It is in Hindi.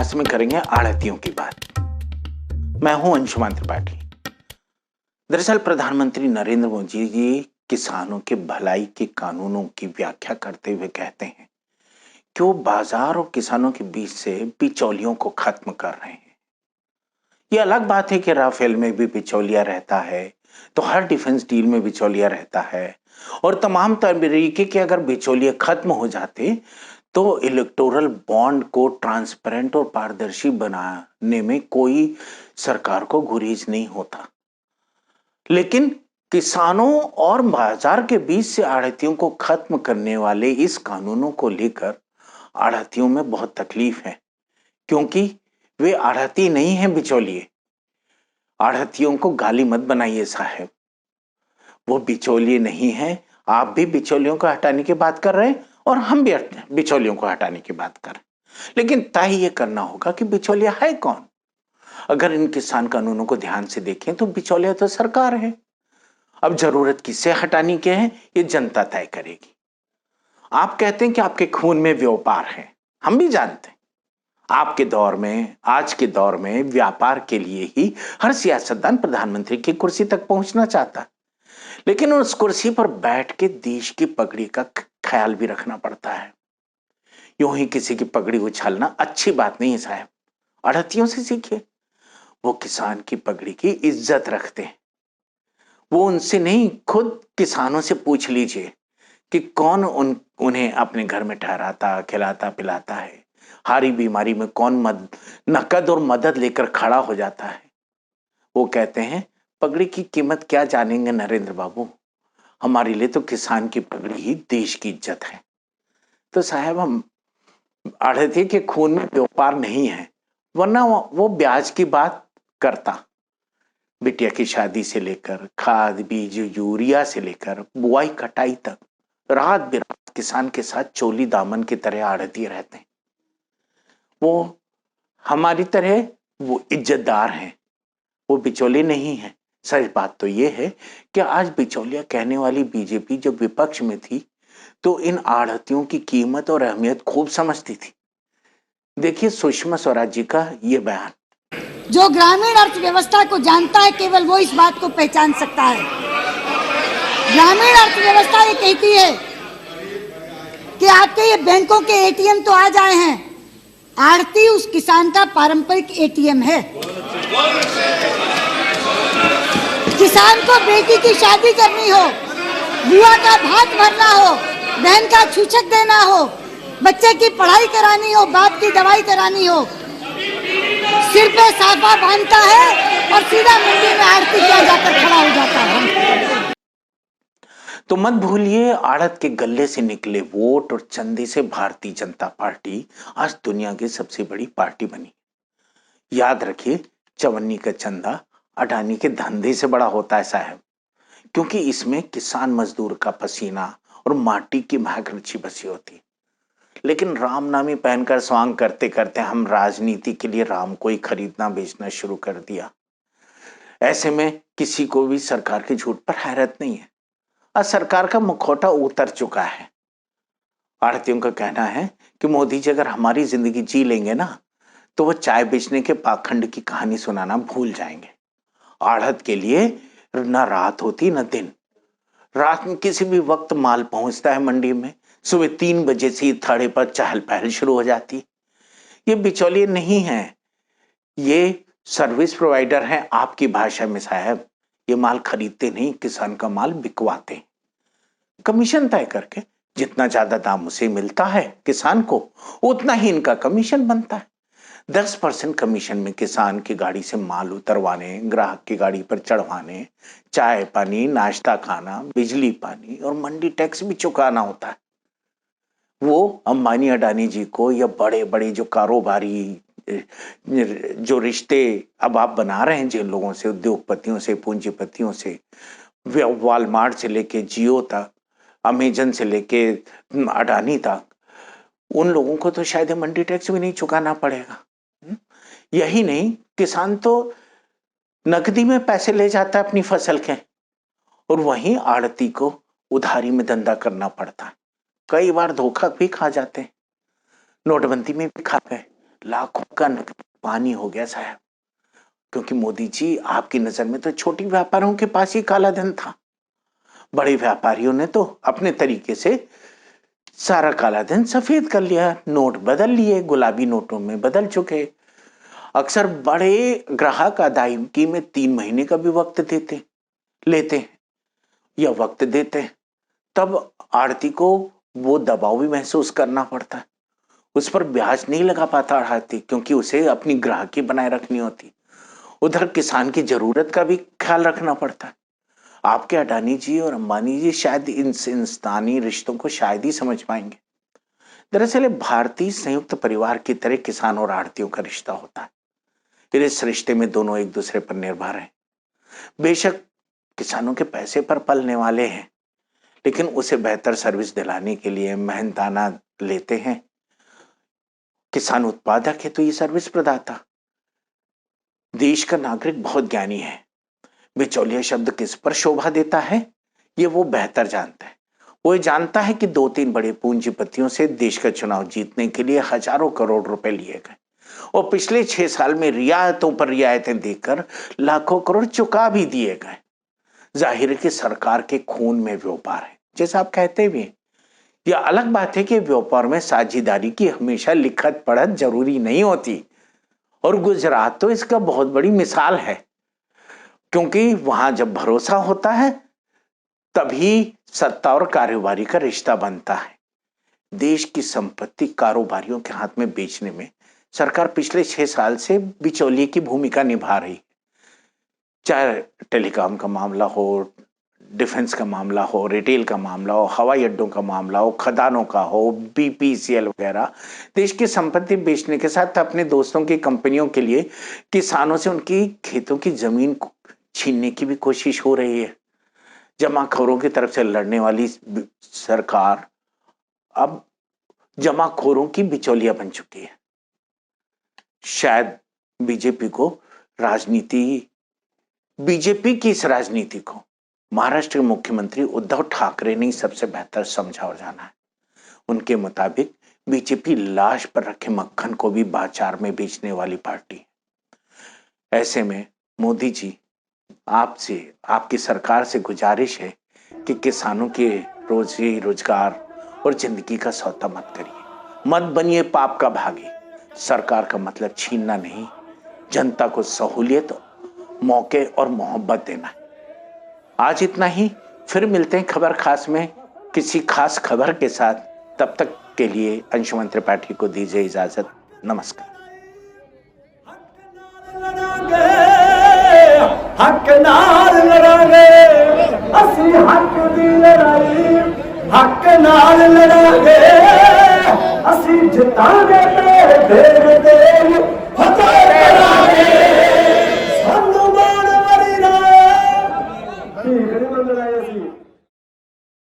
प्रयास में करेंगे आढ़तियों की बात। मैं हूं अंशुमान त्रिपाठी। दरअसल प्रधानमंत्री नरेंद्र मोदी जी किसानों के भलाई के कानूनों की व्याख्या करते हुए कहते हैं कि वो बाजार और किसानों के बीच से बिचौलियों को खत्म कर रहे हैं। ये अलग बात है कि राफेल में भी बिचौलिया रहता है, तो हर डिफेंस डील में बिचौलिया रहता है, और तमाम तरीके के अगर बिचौलिए खत्म हो जाते तो इलेक्टोरल बॉन्ड को ट्रांसपेरेंट और पारदर्शी बनाने में कोई सरकार को गुरेज नहीं होता। लेकिन किसानों और बाजार के बीच से आढ़तियों को खत्म करने वाले इस कानूनों को लेकर आढ़तियों में बहुत तकलीफ है, क्योंकि वे आढ़ती नहीं है, बिचौलिए। आढ़तियों को गाली मत बनाइए साहब, वो बिचौलिए नहीं है। आप भी बिचौलियों को हटाने की बात कर रहे हैं और हम भी बिचौलियों को हटाने की बात कर रहे हैं, लेकिन तय ये करना होगा कि बिचौलिया है कौन। अगर इन किसान कानूनों को ध्यान से देखें तो बिचौलिया तो सरकार है। अब जरूरत किससे हटाने की है ये जनता तय करेगी। आप कहते हैं कि आपके खून में व्यापार है, हम भी जानते हैं। आपके दौर में, आज के दौर में व्यापार के लिए ही हर सियासतदान प्रधानमंत्री की कुर्सी तक पहुंचना चाहता है, लेकिन उस कुर्सी पर बैठ के देश की पगड़ी का ख्याल भी रखना पड़ता है। यूं ही किसी की पगड़ी उछालना अच्छी बात नहीं है साहब। आढ़तियों से सीखिए, वो किसान की पगड़ी की इज्जत रखते हैं। वो उनसे नहीं, खुद किसानों से पूछ लीजिए कि कौन उन्हें अपने घर में ठहराता, खिलाता पिलाता है। हारी बीमारी में कौन नकद और मदद लेकर खड़ा हो जाता है। वो कहते हैं पगड़ी की कीमत क्या जानेंगे नरेंद्र बाबू, हमारे लिए तो किसान की पगड़ी ही देश की इज्जत है। तो साहब, हम आढ़ती के खून में व्यापार नहीं है, वरना वो ब्याज की बात करता। बिटिया की शादी से लेकर खाद बीज यूरिया से लेकर बुआई कटाई तक रात बिरात किसान के साथ चोली दामन की तरह आढ़ती रहते हैं। वो हमारी तरह वो इज्जतदार हैं, वो बिचौले नहीं है। सच बात तो ये है कि आज बिचौलिया कहने वाली बीजेपी जब विपक्ष में थी तो इन आढ़तियों की कीमत और अहमियत खूब समझती थी। देखिए सुषमा स्वराज जी का ये बयान। जो ग्रामीण अर्थव्यवस्था को जानता है केवल वो इस बात को पहचान सकता है। ग्रामीण अर्थव्यवस्था ये कहती है कि आपके ये बैंकों के एटीएम तो आ जाए हैं, आढ़ती उस किसान का पारंपरिक एटीएम है। किसान को बेटी की शादी करनी हो, बुआ का भात भरना हो, बहन का छूछक देना हो, बच्चे की पढ़ाई करानी हो, बाप की दवाई करानी हो, सिर पे साफा बांधता है और सीधा मंडी में आढ़ती क्या जाकर खड़ा हो जाता है। तो मत भूलिए, आढ़त के गले से निकले वोट और चंदे से भारतीय जनता पार्टी आज दुनिया की सबसे बड़ी पार्टी बनी। याद रखिए, चवन्नी का चंदा अडानी के धंधे से बड़ा होता है साहब, क्योंकि इसमें किसान मजदूर का पसीना और माटी की महक रुचि बसी होती। लेकिन राम नामी पहनकर स्वांग करते करते हम राजनीति के लिए राम को ही खरीदना बेचना शुरू कर दिया। ऐसे में किसी को भी सरकार के झूठ पर हैरत नहीं है। आज सरकार का मुखौटा उतर चुका है। आढ़तियों का कहना है कि मोदी जी अगर हमारी जिंदगी जी लेंगे ना तो वो चाय बेचने के पाखंड की कहानी सुनाना भूल जाएंगे। आढ़त के लिए न रात होती न दिन। रात में किसी भी वक्त माल पहुंचता है मंडी में, सुबह 3 बजे से ही थड़े पर चहल पहल शुरू हो जाती। ये बिचौलिए नहीं है, ये सर्विस प्रोवाइडर हैं आपकी भाषा में साहब। ये माल खरीदते नहीं, किसान का माल बिकवाते, कमीशन तय करके। जितना ज्यादा दाम उसे मिलता है किसान को, उतना ही इनका कमीशन बनता है। 10% कमीशन में किसान की गाड़ी से माल उतरवाने, ग्राहक की गाड़ी पर चढ़वाने, चाय पानी नाश्ता खाना, बिजली पानी और मंडी टैक्स भी चुकाना होता है। वो अंबानी अडानी जी को या बड़े बड़े जो कारोबारी जो रिश्ते अब आप बना रहे हैं जिन लोगों से, उद्योगपतियों से, पूंजीपतियों से, वॉलमार्ट से लेके जियो तक, अमेजन से लेके अडानी तक, उन लोगों को तो शायद मंडी टैक्स भी नहीं चुकाना पड़ेगा। यही नहीं, किसान तो नकदी में पैसे ले जाता है अपनी फसल के, और वहीं आढ़ती को उधारी में धंधा करना पड़ता है। कई बार धोखा भी खा जाते हैं, नोटबंदी में भी खा गए, लाखों का पानी हो गया साहब। क्योंकि मोदी जी, आपकी नजर में तो छोटी व्यापारियों के पास ही काला धन था, बड़े व्यापारियों ने तो अपने तरीके से सारा काला धन सफेद कर लिया, नोट बदल लिए, गुलाबी नोटों में बदल चुके। अक्सर बड़े ग्राहक अदायगी में 3 महीने का भी वक्त लेते हैं या वक्त देते हैं, तब आड़ती को वो दबाव भी महसूस करना पड़ता है। उस पर ब्याज नहीं लगा पाता आड़ती, क्योंकि उसे अपनी ग्राहकी बनाए रखनी होती। उधर किसान की जरूरत का भी ख्याल रखना पड़ता है। आपके अडानी जी और अंबानी जी शायद इन इंसानी रिश्तों को शायद ही समझ पाएंगे। दरअसल भारतीय संयुक्त परिवार की तरह किसान और आड़तियों का रिश्ता होता है। फिर इस रिश्ते में दोनों एक दूसरे पर निर्भर हैं। बेशक किसानों के पैसे पर पलने वाले हैं, लेकिन उसे बेहतर सर्विस दिलाने के लिए मेहनताना लेते हैं। किसान उत्पादक है तो ये सर्विस प्रदाता। देश का नागरिक बहुत ज्ञानी है। बिचौलिया शब्द किस पर शोभा देता है, ये वो बेहतर जानता है। वो जानता है कि 2-3 बड़े पूंजीपतियों से देश का चुनाव जीतने के लिए हजारों करोड़ रुपए लिए गए और पिछले 6 साल में रियायतों पर रियायतें देकर लाखों करोड़ चुका भी दिए गए। जाहिर है कि सरकार के खून में व्यापार है, जैसा आप कहते भी हैं। यह अलग बात है कि व्यापार में साझेदारी की हमेशा लिखत पढ़त जरूरी नहीं होती, और गुजरात तो इसका बहुत बड़ी मिसाल है, क्योंकि वहां जब भरोसा होता है तभी सत्ता और कारोबारी का रिश्ता बनता है। देश की संपत्ति कारोबारियों के हाथ में बेचने में सरकार पिछले 6 साल से बिचौलिए की भूमिका निभा रही है। चाहे टेलीकॉम का मामला हो, डिफेंस का मामला हो, रिटेल का मामला हो, हवाई अड्डों का मामला हो, खदानों का हो, बीपीसीएल वगैरह, देश की संपत्ति बेचने के साथ अपने दोस्तों की कंपनियों के लिए किसानों से उनकी खेतों की जमीन छीनने की भी कोशिश हो रही है। जमाखोरों की तरफ से लड़ने वाली सरकार अब जमाखोरों की बिचौलिया बन चुकी है। शायद बीजेपी की इस राजनीति को महाराष्ट्र के मुख्यमंत्री उद्धव ठाकरे ने सबसे बेहतर समझा और जाना है। उनके मुताबिक बीजेपी लाश पर रखे मक्खन को भी बाजार में बेचने वाली पार्टी है। ऐसे में मोदी जी, आपसे, आपकी सरकार से गुजारिश है कि किसानों के रोजी रोजगार और जिंदगी का सौदा मत करिए, मत बनिए पाप का भागी। सरकार का मतलब छीनना नहीं, जनता को सहूलियत, मौके और मोहब्बत देना है। आज इतना ही, फिर मिलते हैं खबर खास में किसी खास खबर के साथ। तब तक के लिए अंशुमन त्रिपाठी को दीजिए इजाजत। नमस्कार। हक नाल लड़ांगे, असी हक दी लड़ाई हक नाल लड़ांगे, असी जितांगे ते